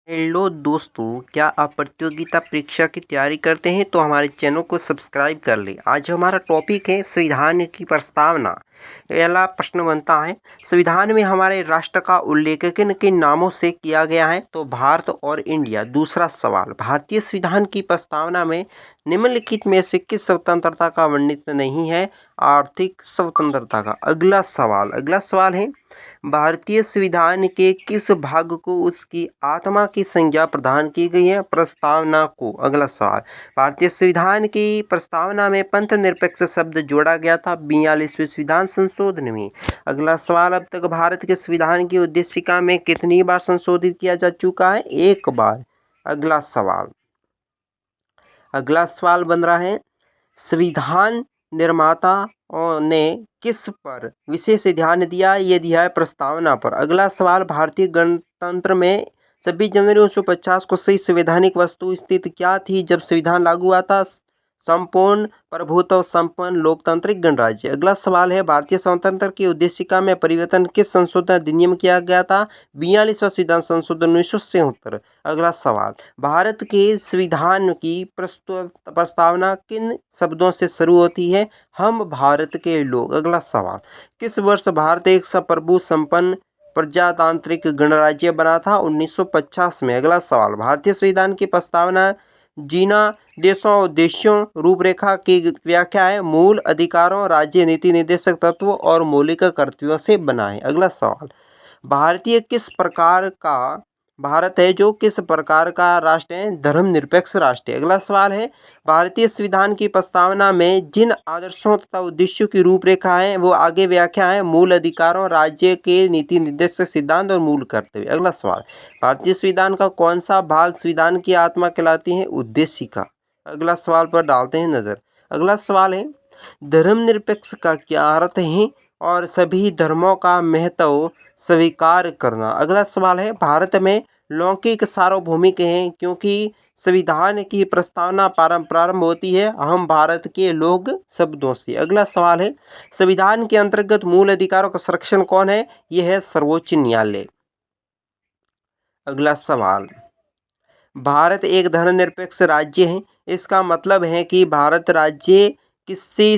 Hello दोस्तों, क्या आप प्रतियोगिता परीक्षा की तैयारी करते हैं तो हमारे चैनल को सब्सक्राइब कर लें। आज हमारा टॉपिक है संविधान की प्रस्तावना। पहला प्रश्न बनता है, संविधान में हमारे राष्ट्र का उल्लेख किन किन नामों से किया गया है? तो भारत और इंडिया। दूसरा सवाल, भारतीय संविधान की प्रस्तावना में निम्नलिखित में से किस स्वतंत्रता का वर्णित नहीं है? आर्थिक स्वतंत्रता का। अगला सवाल है, भारतीय संविधान के किस भाग को उसकी आत्मा की संज्ञा प्रदान की गई है? प्रस्तावना को। अगला सवाल, भारतीय संविधान की प्रस्तावना में पंथ निरपेक्ष शब्द जोड़ा गया था 42वें संविधान संशोधन में। अगला सवाल, अब तक भारत के संविधान की उद्देशिका में कितनी बार संशोधित किया जा चुका है? एक बार। अगला सवाल बन रहा है, संविधान निर्माता ने किस पर विशेष ध्यान दिया? ये दिया है प्रस्तावना पर। अगला सवाल, भारतीय गणतंत्र में 26 जनवरी 1950 को सही संवैधानिक वस्तु स्थिति क्या थी जब संविधान लागू हुआ था? संपूर्ण प्रभुत्व संपन्न लोकतांत्रिक गणराज्य। अगला सवाल है, भारतीय स्वतंत्रता की उद्देशिका में परिवर्तन किस संशोधन अधिनियम किया गया था? 42वां संविधान संशोधन 1973। अगला सवाल, भारत के संविधान की प्रस्तावना किन शब्दों से शुरू होती है? हम भारत के लोग। अगला सवाल, किस वर्ष भारत एक संप्रभु संपन्न प्रजातांत्रिक गणराज्य बना था? 1950 में। अगला सवाल, भारतीय संविधान की प्रस्तावना जिना देशों उद्देश्यों रूपरेखा की व्याख्या है? मूल अधिकारों, राज्य नीति निर्देशक तत्वों और मौलिक कर्तव्यों से बना है। अगला सवाल, भारत है जो किस प्रकार का राष्ट्र है? धर्मनिरपेक्ष राष्ट्र है। अगला सवाल है, भारतीय संविधान की प्रस्तावना में जिन आदर्शों तथा उद्देश्यों की रूपरेखा है वो आगे व्याख्या है? मूल अधिकारों, राज्य के नीति निर्देशक सिद्धांत और मूल कर्तव्य। अगला सवाल, भारतीय संविधान का कौन सा भाग संविधान की आत्मा कहलाती है? उद्देशिका। अगला सवाल पर डालते हैं नजर। अगला सवाल है, धर्मनिरपेक्ष का क्या अर्थ है और सभी धर्मों का महत्व स्वीकार करना। अगला सवाल है, भारत में लौकिक सार्वभौमिक है क्योंकि संविधान की प्रस्तावना प्रारंभ होती है हम भारत के लोग शब्दों से। अगला सवाल है, संविधान के अंतर्गत मूल अधिकारों का संरक्षण कौन है? यह है सर्वोच्च न्यायालय। अगला सवाल, भारत एक धर्मनिरपेक्ष राज्य है, इसका मतलब है कि भारत राज्य किसी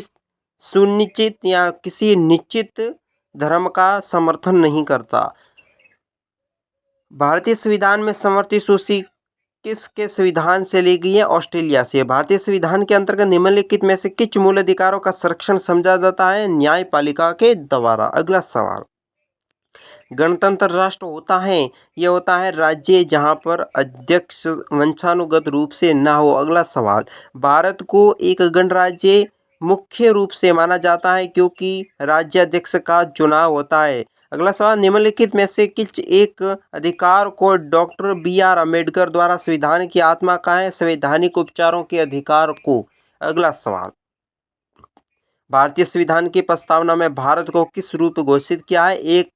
सुनिश्चित या किसी निश्चित धर्म का समर्थन नहीं करता। भारतीय संविधान में समवर्ती सूची किसके संविधान से ली गई है? ऑस्ट्रेलिया से। भारतीय संविधान के अंतर्गत निम्नलिखित में से किस मूल अधिकारों का संरक्षण समझा जाता है? न्यायपालिका के द्वारा। अगला सवाल, गणतंत्र राष्ट्र होता है, यह होता है राज्य जहां पर अध्यक्ष वंशानुगत रूप से ना हो। अगला सवाल, भारत को एक गणराज्य मुख्य रूप से माना जाता है क्योंकि राज्याध्यक्ष का चुनाव होता है। अगला सवाल, निम्नलिखित में से किस एक अधिकार को डॉक्टर BR अम्बेडकर द्वारा संविधान की आत्मा कहा है? संवैधानिक उपचारों के अधिकार को। अगला सवाल, भारतीय संविधान की प्रस्तावना में भारत को किस रूप घोषित किया है? एक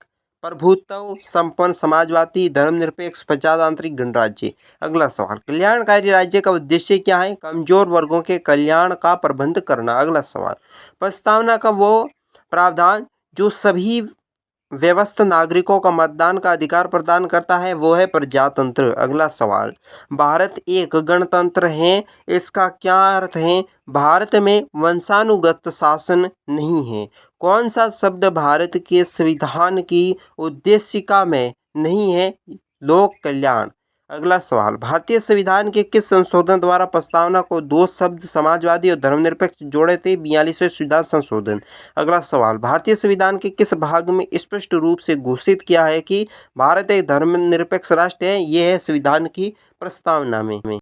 प्रभुत्व संपन्न समाजवादी धर्मनिरपेक्ष प्रजातांत्रिक गणराज्य। अगला सवाल, कल्याणकारी राज्य का उद्देश्य क्या है? कमजोर वर्गों के कल्याण का प्रबंध करना। अगला सवाल, प्रस्तावना का वो प्रावधान जो सभी व्यवस्थ नागरिकों का मतदान का अधिकार प्रदान करता है वो है प्रजातंत्र। अगला सवाल, भारत एक गणतंत्र है, इसका क्या अर्थ है? भारत में वंशानुगत शासन नहीं है। कौन सा शब्द भारत के संविधान की उद्देशिका में नहीं है? लोक कल्याण। अगला सवाल, भारतीय संविधान के किस संशोधन द्वारा प्रस्तावना को दो शब्द समाजवादी और धर्मनिरपेक्ष जोड़े थे? 42वें संविधान संशोधन। अगला सवाल, भारतीय संविधान के किस भाग में स्पष्ट रूप से घोषित किया है कि भारत एक धर्मनिरपेक्ष राष्ट्र है? यह है संविधान की प्रस्तावना में।